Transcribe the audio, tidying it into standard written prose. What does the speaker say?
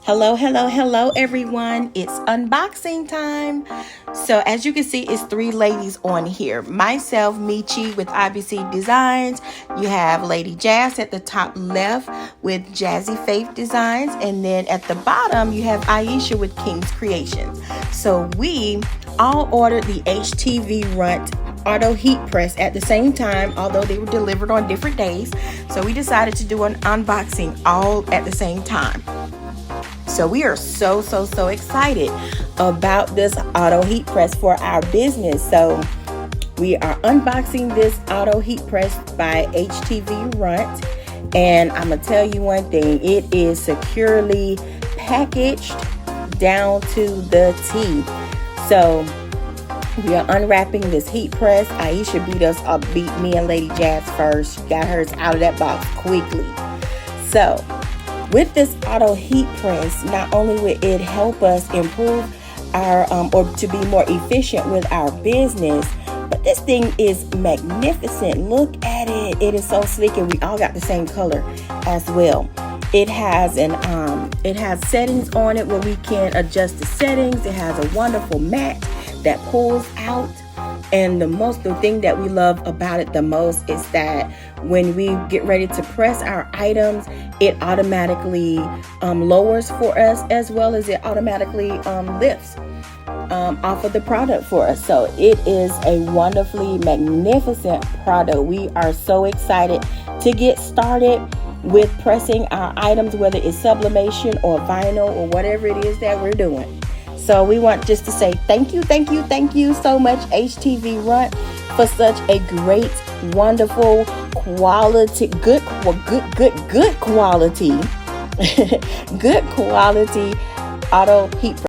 Hello everyone. It's unboxing time. So as you can see, it's three ladies on here. Myself, Michi with IBC Designs. You have Lady Jazz at the top left with Jazzy Faith Designs. And then at the bottom, you have Aisha with King's Creations. So we all ordered the HTVRont auto heat press at the same time, although they were delivered on different days. So we decided to do an unboxing all at the same time. So we are so excited about this auto heat press for our business. So we are unboxing this auto heat press by HTVRont. And I'm gonna tell you one thing, it is securely packaged down to the T. So we are unwrapping this heat press. Aisha beat me and Lady Jazz first. She got hers out of that box quickly. So with this auto heat press, not only will it help us improve our or to be more efficient with our business, but this thing is magnificent. Look at it. It is so sleek, and we all got the same color as well. It has settings on it where we can adjust the settings. It has a wonderful mat that pulls out. And the thing that we love about it the most is that when we get ready to press our items, it automatically lowers for us, as well as it automatically lifts off of the product for us. So it is a wonderfully magnificent product. We are so excited to get started with pressing our items, whether it's sublimation or vinyl or whatever it is that we're doing. So we want just to say thank you so much, HTVRont, for such a great, wonderful quality, good quality, good quality auto heat press.